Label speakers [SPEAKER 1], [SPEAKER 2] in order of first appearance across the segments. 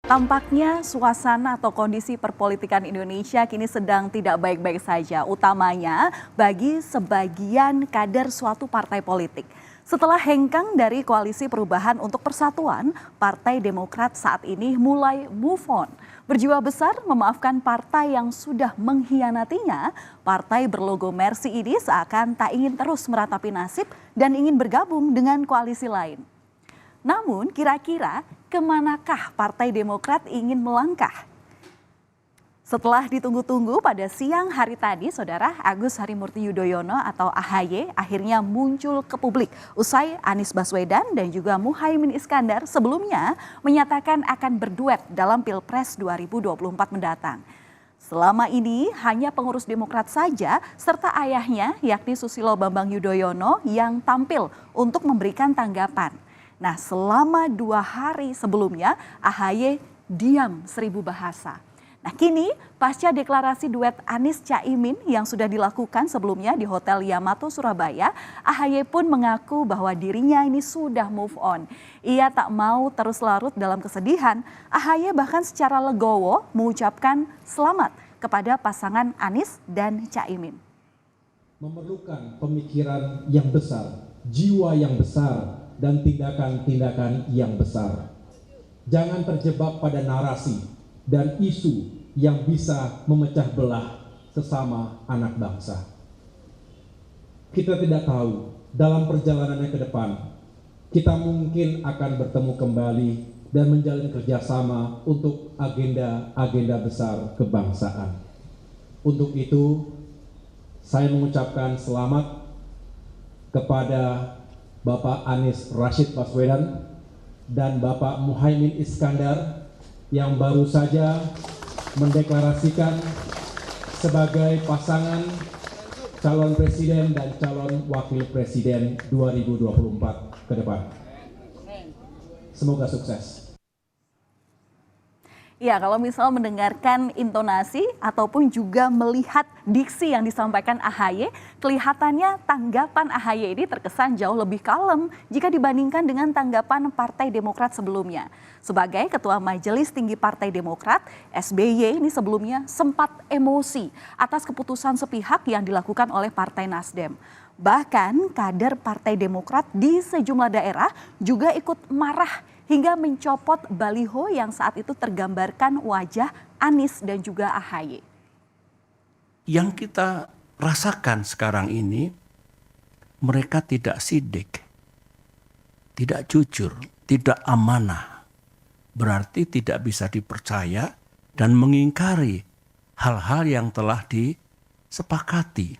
[SPEAKER 1] Tampaknya suasana atau kondisi perpolitikan Indonesia kini sedang tidak baik-baik saja, utamanya bagi sebagian kader suatu partai politik. Setelah hengkang dari Koalisi Perubahan untuk Persatuan, Partai Demokrat saat ini mulai move on. Berjiwa besar memaafkan partai yang sudah mengkhianatinya, partai berlogo Mercy ini seakan tak ingin terus meratapi nasib dan ingin bergabung dengan koalisi lain. Namun kira-kira kemanakah Partai Demokrat ingin melangkah? Setelah ditunggu-tunggu pada siang hari tadi, Saudara, Agus Harimurti Yudhoyono atau AHY akhirnya muncul ke publik usai Anies Baswedan dan juga Muhaimin Iskandar sebelumnya menyatakan akan berduet dalam Pilpres 2024 mendatang. Selama ini hanya pengurus Demokrat saja serta ayahnya yakni Susilo Bambang Yudhoyono yang tampil untuk memberikan tanggapan. Nah, selama 2 hari sebelumnya AHY diam 1000 bahasa. Nah, kini pasca deklarasi duet Anies Caimin yang sudah dilakukan sebelumnya di Hotel Yamato Surabaya, AHY pun mengaku bahwa dirinya ini sudah move on. Ia tak mau terus larut dalam kesedihan. AHY bahkan secara legowo mengucapkan selamat kepada pasangan Anies dan Caimin.
[SPEAKER 2] Memerlukan pemikiran yang besar, jiwa yang besar, dan tindakan-tindakan yang besar. Jangan terjebak pada narasi dan isu yang bisa memecah belah sesama anak bangsa. Kita tidak tahu dalam perjalanannya ke depan, kita mungkin akan bertemu kembali dan menjalin kerjasama untuk agenda-agenda besar kebangsaan. Untuk itu, saya mengucapkan selamat kepada Bapak Anies Rashid Baswedan dan Bapak Muhaimin Iskandar yang baru saja mendeklarasikan sebagai pasangan calon presiden dan calon wakil presiden 2024 ke depan. Semoga sukses.
[SPEAKER 1] Ya, kalau misal mendengarkan intonasi ataupun juga melihat diksi yang disampaikan AHY, kelihatannya tanggapan AHY ini terkesan jauh lebih kalem jika dibandingkan dengan tanggapan Partai Demokrat sebelumnya. Sebagai Ketua Majelis Tinggi Partai Demokrat, SBY ini sebelumnya sempat emosi atas keputusan sepihak yang dilakukan oleh Partai Nasdem. Bahkan kader Partai Demokrat di sejumlah daerah juga ikut marah hingga mencopot baliho yang saat itu tergambarkan wajah Anies dan juga AHY.
[SPEAKER 3] Yang kita rasakan sekarang ini, mereka tidak sidik, tidak jujur, tidak amanah. Berarti tidak bisa dipercaya dan mengingkari hal-hal yang telah disepakati.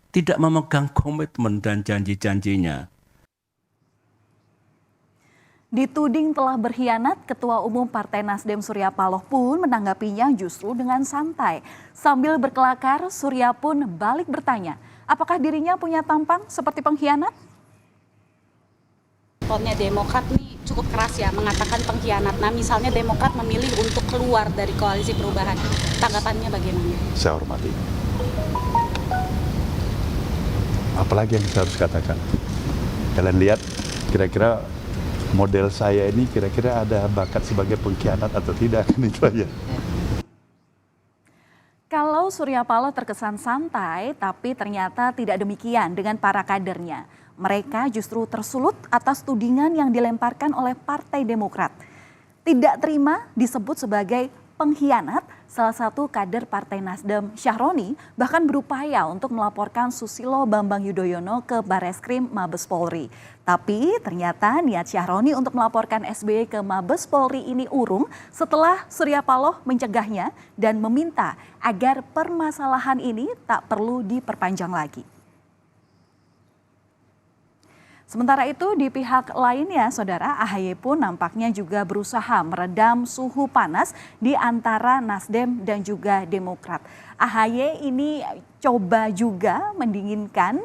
[SPEAKER 3] Tidak memegang komitmen dan janji-janjinya.
[SPEAKER 1] Dituding telah berkhianat, Ketua Umum Partai Nasdem Surya Paloh pun menanggapinya justru dengan santai. Sambil berkelakar, Surya pun balik bertanya, apakah dirinya punya tampang seperti pengkhianat?
[SPEAKER 4] Responnya Demokrat nih cukup keras ya, mengatakan pengkhianat. Nah, misalnya Demokrat memilih untuk keluar dari Koalisi Perubahan, tanggapannya bagaimana?
[SPEAKER 5] Saya hormati. Apalagi yang saya harus katakan? Kalian lihat kira-kira model saya ini kira-kira ada bakat sebagai pengkhianat atau tidak, kan itu aja.
[SPEAKER 1] Kalau Surya Paloh terkesan santai, tapi ternyata tidak demikian dengan para kadernya. Mereka justru tersulut atas tudingan yang dilemparkan oleh Partai Demokrat. Tidak terima disebut sebagai pengkhianat, salah satu kader Partai Nasdem Syahroni bahkan berupaya untuk melaporkan Susilo Bambang Yudhoyono ke Bareskrim Mabes Polri. Tapi ternyata niat Syahroni untuk melaporkan SBY ke Mabes Polri ini urung setelah Surya Paloh mencegahnya dan meminta agar permasalahan ini tak perlu diperpanjang lagi. Sementara itu di pihak lainnya, Saudara, AHY pun nampaknya juga berusaha meredam suhu panas di antara Nasdem dan juga Demokrat. AHY ini coba juga mendinginkan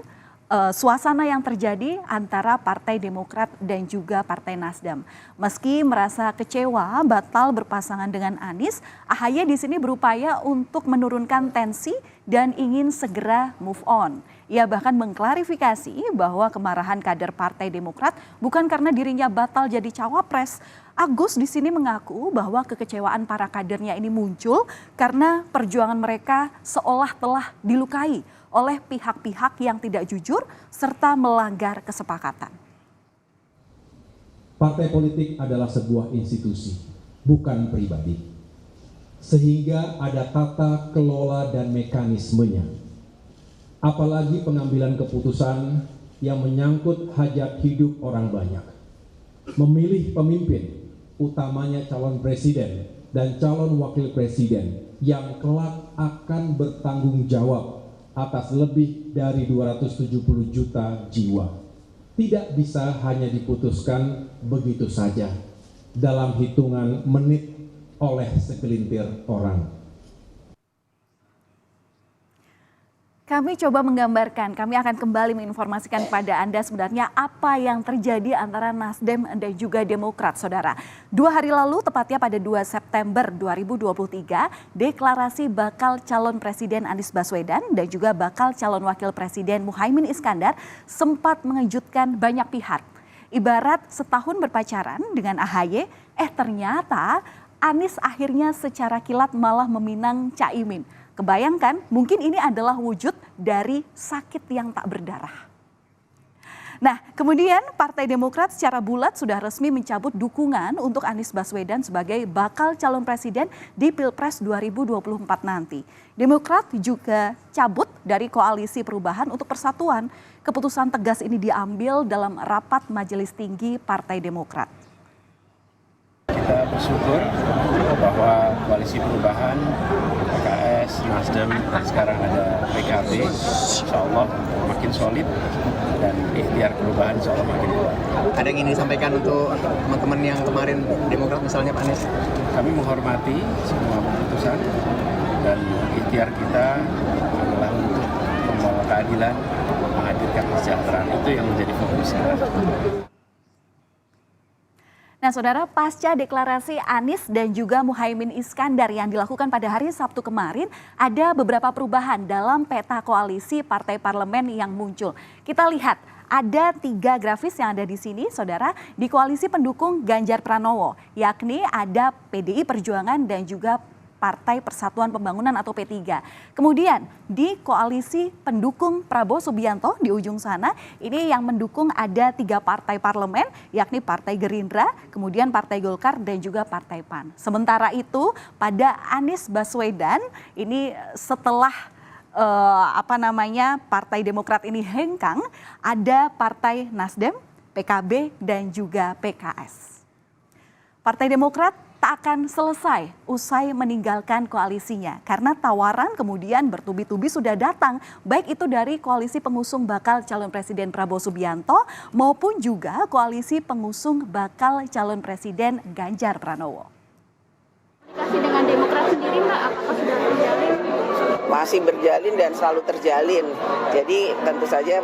[SPEAKER 1] suasana yang terjadi antara Partai Demokrat dan juga Partai Nasdem. Meski merasa kecewa batal berpasangan dengan Anies, AHY di sini berupaya untuk menurunkan tensi dan ingin segera move on. Ia bahkan mengklarifikasi bahwa kemarahan kader Partai Demokrat bukan karena dirinya batal jadi cawapres. Agus di sini mengaku bahwa kekecewaan para kadernya ini muncul karena perjuangan mereka seolah telah dilukai oleh pihak-pihak yang tidak jujur serta melanggar kesepakatan.
[SPEAKER 2] Partai politik adalah sebuah institusi, bukan pribadi. Sehingga ada tata kelola dan mekanismenya. Apalagi pengambilan keputusan yang menyangkut hajat hidup orang banyak. Memilih pemimpin, utamanya calon presiden dan calon wakil presiden yang kelak akan bertanggung jawab atas lebih dari 270 juta jiwa. Tidak bisa hanya diputuskan begitu saja dalam hitungan menit oleh segelintir orang.
[SPEAKER 1] Kami coba menggambarkan, kami akan kembali menginformasikan kepada Anda sebenarnya apa yang terjadi antara Nasdem dan juga Demokrat, saudara. 2 hari lalu, tepatnya pada 2 September 2023, deklarasi bakal calon Presiden Anies Baswedan dan juga bakal calon Wakil Presiden Muhaimin Iskandar sempat mengejutkan banyak pihak. Ibarat setahun berpacaran dengan AHY, ternyata Anies akhirnya secara kilat malah meminang Caimin. Kebayangkan, mungkin ini adalah wujud dari sakit yang tak berdarah. Nah, kemudian Partai Demokrat secara bulat sudah resmi mencabut dukungan untuk Anies Baswedan sebagai bakal calon presiden di Pilpres 2024 nanti. Demokrat juga cabut dari Koalisi Perubahan untuk Persatuan. Keputusan tegas ini diambil dalam rapat Majelis Tinggi Partai Demokrat.
[SPEAKER 6] Kita bersyukur bahwa Koalisi Perubahan, PKS, Nasdem, dan sekarang ada PKB, insya Allah makin solid dan ikhtiar perubahan insya Allah makin kuat.
[SPEAKER 7] Ada yang ingin disampaikan untuk teman-teman yang kemarin Demokrat misalnya Pak Anies?
[SPEAKER 6] Kami menghormati semua keputusan dan ikhtiar kita adalah untuk membawa keadilan, menghadirkan kesejahteraan, itu yang menjadi fokus kita.
[SPEAKER 1] Nah, saudara, pasca deklarasi Anies dan juga Muhaimin Iskandar yang dilakukan pada hari Sabtu kemarin, ada beberapa perubahan dalam peta koalisi partai parlemen yang muncul. Kita lihat, ada 3 grafis yang ada di sini, saudara, di koalisi pendukung Ganjar Pranowo, yakni ada PDI Perjuangan dan juga Partai Persatuan Pembangunan atau P3. Kemudian di koalisi pendukung Prabowo Subianto di ujung sana, ini yang mendukung ada 3 partai parlemen, yakni Partai Gerindra, kemudian Partai Golkar dan juga Partai PAN. Sementara itu pada Anies Baswedan, ini setelah Partai Demokrat ini hengkang, ada Partai Nasdem, PKB dan juga PKS. Partai Demokrat tak akan selesai usai meninggalkan koalisinya karena tawaran kemudian bertubi-tubi sudah datang, baik itu dari koalisi pengusung bakal calon presiden Prabowo Subianto maupun juga koalisi pengusung bakal calon presiden Ganjar Pranowo.
[SPEAKER 8] Komunikasi dengan Demokrat sendiri Mbak, apakah sudah terjalin?
[SPEAKER 9] Masih berjalin dan selalu terjalin. Jadi tentu saja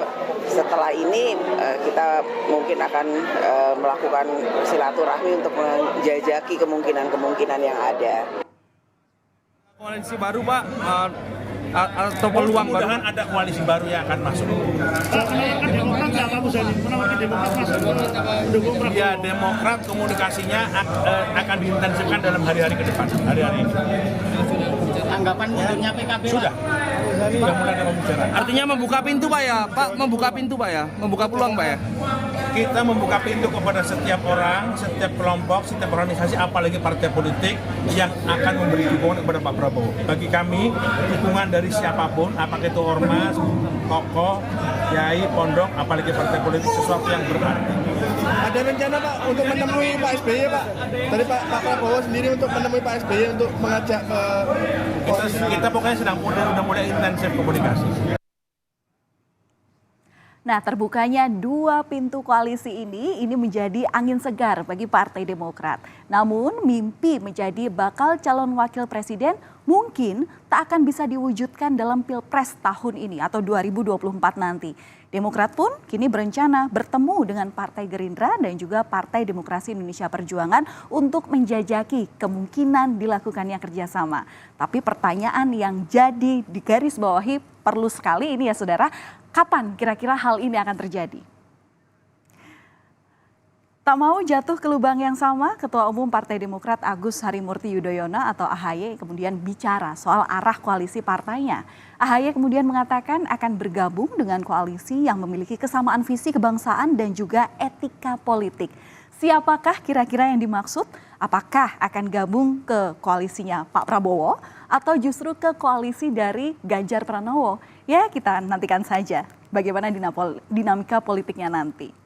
[SPEAKER 9] setelah ini kita mungkin akan melakukan silaturahmi untuk menjajaki kemungkinan-kemungkinan yang ada.
[SPEAKER 10] Koalisi baru Pak, atau peluang baru? Mudah-mudahan ada koalisi baru yang akan masuk.
[SPEAKER 11] Demokrat nggak apa Demokrat masuk mendukung Prabowo.
[SPEAKER 10] Ya, Demokrat komunikasinya akan diintensifkan dalam hari-hari ke depan. Hari-hari ini.
[SPEAKER 7] Tanggapan mundurnya PKB
[SPEAKER 10] Sudah mulai ada pembicaraan.
[SPEAKER 11] Artinya membuka pintu Pak ya, Pak, membuka pintu Pak ya, membuka peluang Pak ya.
[SPEAKER 10] Kita membuka pintu kepada setiap orang, setiap kelompok, setiap organisasi, apalagi partai politik yang akan memberi dukungan kepada Pak Prabowo. Bagi kami, dukungan dari siapapun, apakah itu ormas, tokoh, kiai, pondok, apalagi partai politik, sesuatu yang berarti.
[SPEAKER 11] Ada rencana Pak untuk menemui Pak SBY Pak? Tadi Pak Prabowo sendiri untuk menemui Pak SBY untuk mengajak ke
[SPEAKER 10] kita pokoknya sudah mulai intensif komunikasi.
[SPEAKER 1] Nah, terbukanya 2 pintu koalisi ini menjadi angin segar bagi Partai Demokrat. Namun mimpi menjadi bakal calon wakil presiden mungkin tak akan bisa diwujudkan dalam Pilpres tahun ini atau 2024 nanti. Demokrat pun kini berencana bertemu dengan Partai Gerindra dan juga Partai Demokrasi Indonesia Perjuangan untuk menjajaki kemungkinan dilakukannya kerjasama. Tapi pertanyaan yang jadi digarisbawahi perlu sekali ini ya saudara, kapan kira-kira hal ini akan terjadi? Tak mau jatuh ke lubang yang sama, Ketua Umum Partai Demokrat Agus Harimurti Yudhoyono atau AHY kemudian bicara soal arah koalisi partainya. AHY kemudian mengatakan akan bergabung dengan koalisi yang memiliki kesamaan visi kebangsaan dan juga etika politik. Siapakah kira-kira yang dimaksud? Apakah akan gabung ke koalisinya Pak Prabowo atau justru ke koalisi dari Ganjar Pranowo? Ya, kita nantikan saja bagaimana dinamika politiknya nanti.